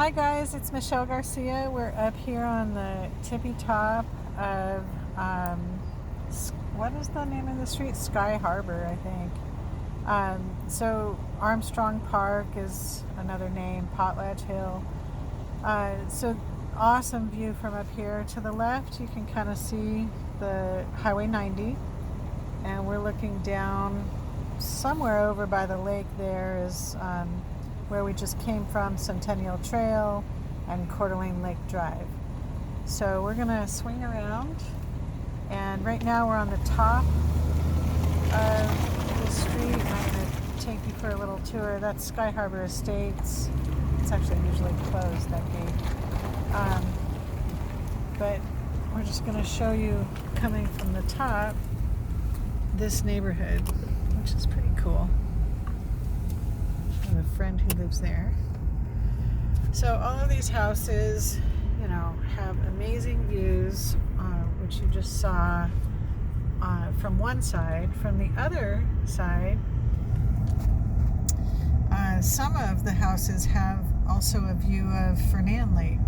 Hi guys, it's Michelle Garcia. We're up here on the tippy top of, what is the name of the street? Sky Harbor, I think. So Armstrong Park is another name, Potlatch Hill. So awesome view from up here. To the left, you can kind of see the Highway 90, and we're looking down somewhere over by the lake. There is where we just came from, Centennial Trail and Coeur d'Alene Lake Drive. So we're gonna swing around, and right now we're on the top of the street. I'm gonna take you for a little tour. That's Sky Harbor Estates. It's actually usually closed, that gate. But we're just gonna show you, coming from the top, this neighborhood, which is pretty cool. I have a friend who lives there. So all of these houses, have amazing views, which you just saw from one side. From the other side, some of the houses have also a view of Fernan Lake.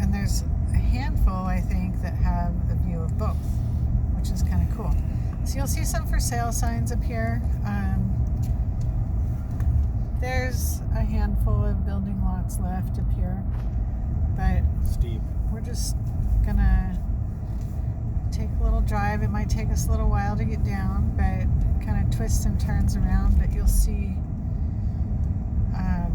And there's a handful, I think, that have a view of both, which is kind of cool. So you'll see some for sale signs up here. There's a handful of building lots left up here, but steep. We're just gonna take a little drive. It might take us a little while to get down, but it kind of twists and turns around. But you'll see a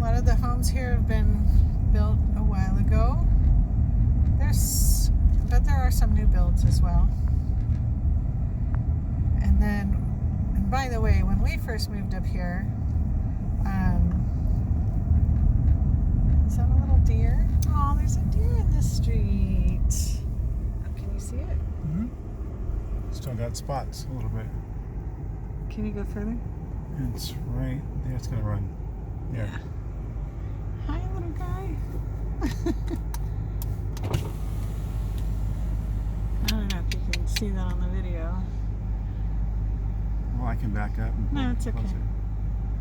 lot of the homes here have been built a while ago. But there are some new builds as well. And by the way, when we first moved up here, is that a little deer? Oh, there's a deer in the street. Oh, can you see it? Mm-hmm. Still got spots a little bit. Can you go further? It's right there. It's gonna run. Yeah. Hi, little guy. I don't know if you can see that on the video. Well, I can back up and No, it's okay. closer.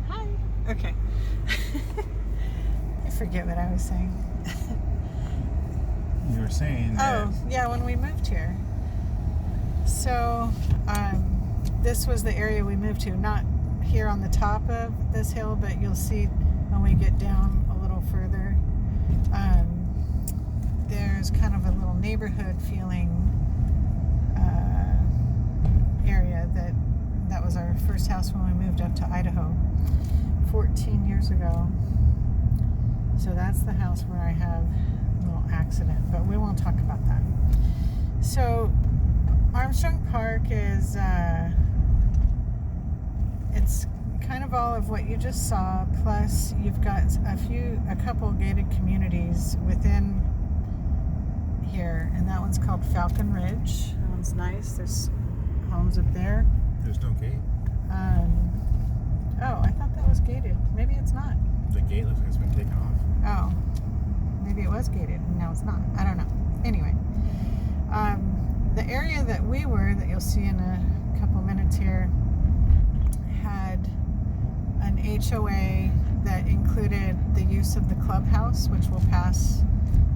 Hi. Okay. I forget what I was saying. You were saying that. Oh, yeah, when we moved here. So, this was the area we moved to. Not here on the top of this hill, but you'll see when we get down a little further. There's kind of a little neighborhood feeling area that was our first house when we moved up to Idaho 14 years ago. So that's the house where I have a little accident, but we won't talk about that. So Armstrong Park is it's kind of all of what you just saw, plus you've got a couple gated communities within here, and that one's called Falcon Ridge. That one's nice. There's homes up there. There's no gate. Oh, I thought that was gated. Maybe it's not. The gate looks like it's been taken off. Oh, maybe it was gated and now it's not. I don't know. Anyway, the area that we were, that you'll see in a couple minutes here, had an HOA that included the use of the clubhouse, which will pass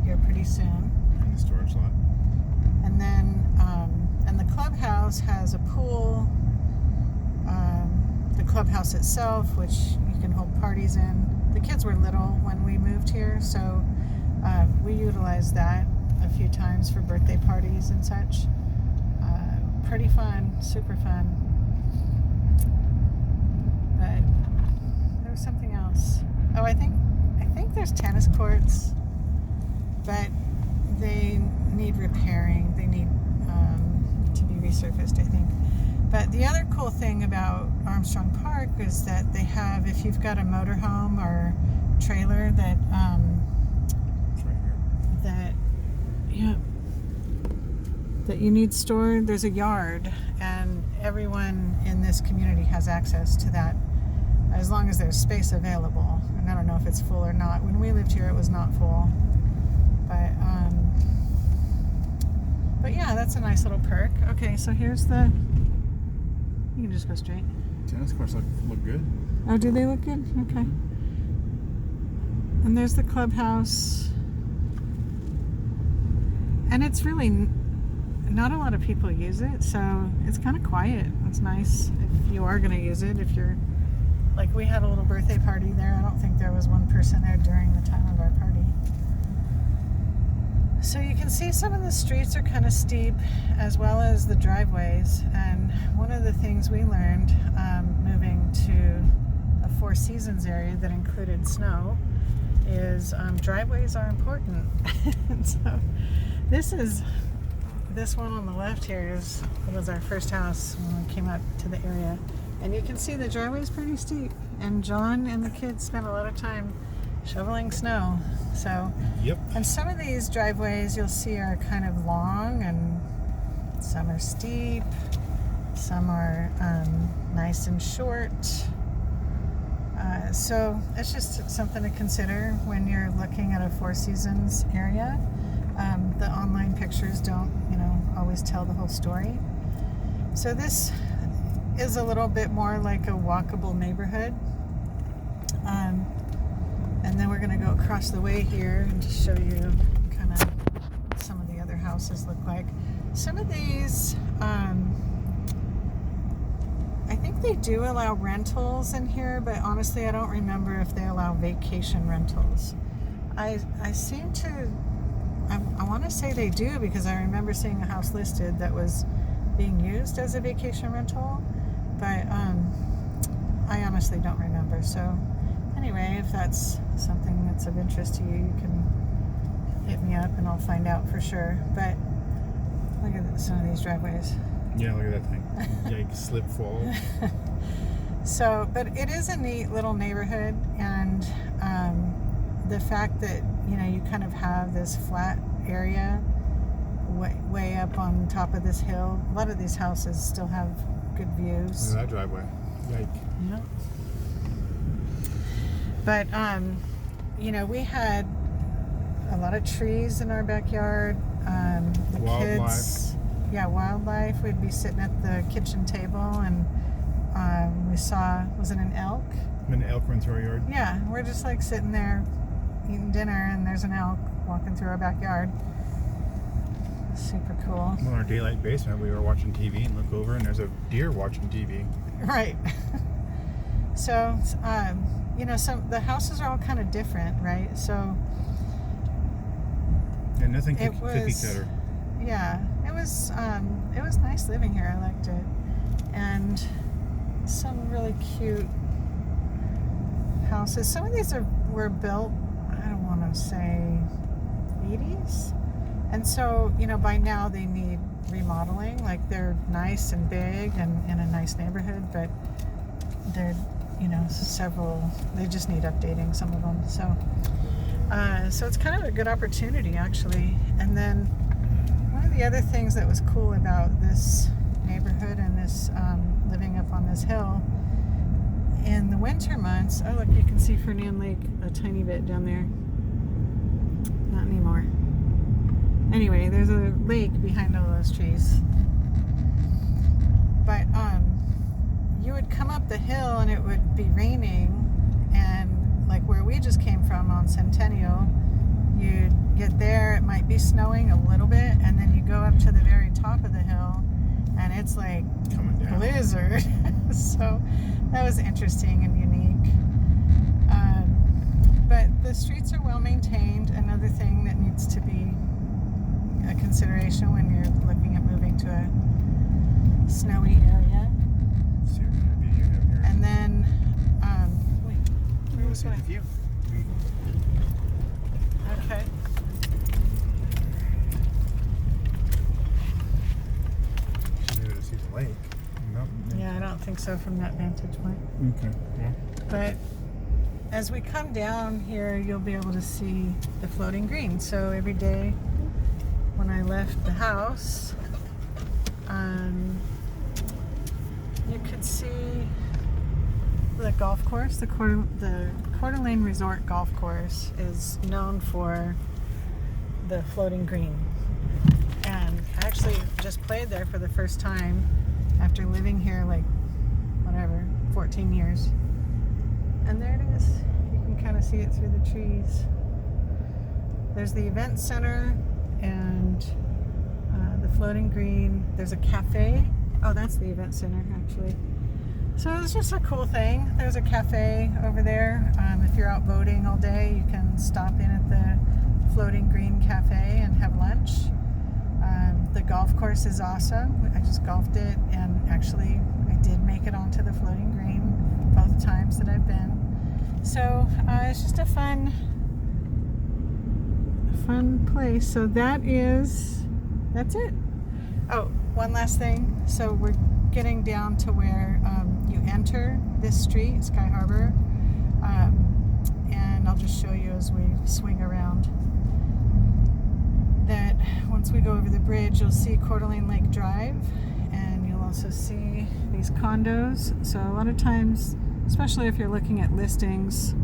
here pretty soon. And the storage lot. And then, and the clubhouse has a pool. The clubhouse itself, which you can hold parties in. The kids were little when we moved here, so we utilized that a few times for birthday parties and such. Pretty fun, super fun. But there was something else. Oh, I think there's tennis courts, but they need repairing. They need to be resurfaced, I think. But the other cool thing about Armstrong Park is that they have, if you've got a motorhome or trailer that It's right here. that you need stored, there's a yard, and everyone in this community has access to that as long as there's space available. And I don't know if it's full or not. When we lived here, it was not full. But yeah, that's a nice little perk. Okay, so here's the You can just go straight. Tennis courts look good. Oh, do they look good? Okay. And there's the clubhouse. And it's really not a lot of people use it, so it's kind of quiet. It's nice if you are going to use it. If you're, like, we had a little birthday party there. I don't think there was one person there during the time of our party. So you can see some of the streets are kind of steep, as well as the driveways. And one of the things we learned moving to a Four Seasons area that included snow is driveways are important. And so this one on the left here was our first house when we came up to the area. And you can see the driveway is pretty steep. And John and the kids spent a lot of time shoveling snow. So, yep. And some of these driveways you'll see are kind of long, and some are steep, some are nice and short. So it's just something to consider when you're looking at a Four Seasons area. The online pictures don't, always tell the whole story. So this is a little bit more like a walkable neighborhood. And then we're going to go across the way here and just show you kind of what some of the other houses look like. Some of these, I think they do allow rentals in here, but honestly I don't remember if they allow vacation rentals. I want to say they do, because I remember seeing a house listed that was being used as a vacation rental, but I honestly don't remember. So anyway, if that's something that's of interest to you, you can hit me up and I'll find out for sure. But look at some of these driveways. Yeah, look at that thing. Yikes, slip, fall. So, but it is a neat little neighborhood, and the fact that you kind of have this flat area way up on top of this hill. A lot of these houses still have good views. Look at that driveway. Yike. Yeah. But we had a lot of trees in our backyard. The Wildlife. kids, wildlife. We'd be sitting at the kitchen table, and we saw, was it an elk? An elk run through our yard. Yeah, we're just like sitting there eating dinner, and there's an elk walking through our backyard. Super cool. In our daylight basement, we were watching TV and look over, and there's a deer watching TV. Right. So, the houses are all kind of different, right? So, and nothing cookie cutter. Yeah, it was nice living here. I liked it, and some really cute houses. Some of these were built, I don't want to say 80s, and so by now they need remodeling. Like, they're nice and big and in a nice neighborhood, but they're they just need updating, some of them. So it's kind of a good opportunity, actually. And then one of the other things that was cool about this neighborhood and this living up on this hill, in the winter months, oh look, you can see Fernand Lake a tiny bit down there. Not anymore. Anyway, there's a lake behind all those trees. But you would come up the hill and it would be raining, and like where we just came from on Centennial, you'd get there, it might be snowing a little bit, and then you go up to the very top of the hill and it's like coming down. Blizzard. So that was interesting and unique. But the streets are well maintained. Another thing that needs to be a consideration when you're looking at moving to a snowy area. And then, where was I? View. Okay. Should be able to see the lake. Nope. Yeah, I don't think so from that vantage point. Okay. Yeah. But as we come down here, you'll be able to see the floating green. So every day when I left the house, you could see the golf course. The Coeur d'Alene Resort Golf Course is known for the floating green. And I actually just played there for the first time after living here like, whatever, 14 years. And there it is. You can kind of see it through the trees. There's the event center and the floating green. There's a cafe. Oh, that's the event center, actually. So it's just a cool thing. There's a cafe over there. If you're out boating all day, you can stop in at the floating green cafe and have lunch. The golf course is awesome. I just golfed it, and actually I did make it onto the floating green both times that I've been. So it's just a fun place. So that's it. Oh, one last thing. So we're getting down to where you enter this street, Sky Harbor, and I'll just show you as we swing around that once we go over the bridge, you'll see Coeur d'Alene Lake Drive, and you'll also see these condos. So a lot of times, especially if you're looking at listings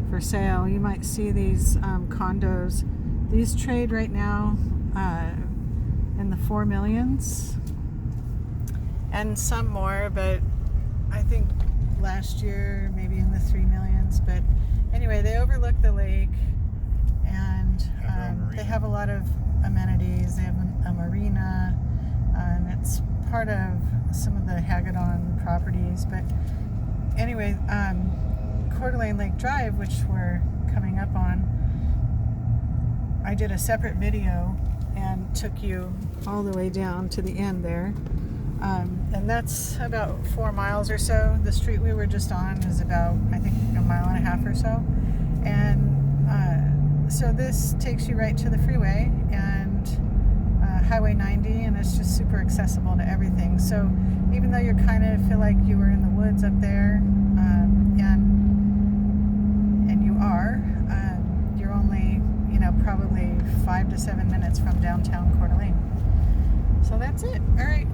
for sale, you might see these condos. These trade right now in the 4 millions and some more, but I think last year maybe in the 3 millions. But anyway, they overlook the lake, and they have a lot of amenities. They have a marina, and it's part of some of the Hagedon properties. But anyway, Coeur d'Alene Lake Drive, which we're coming up on, I did a separate video and took you all the way down to the end there. And that's about 4 miles or so. The street we were just on is about, I think, 1.5 miles or so. And so this takes you right to the freeway and Highway 90, and it's just super accessible to everything. So even though you kind of feel like you were in the woods up there, and you are, you're only, probably 5 to 7 minutes from downtown Coeur d'Alene. So that's it. All right.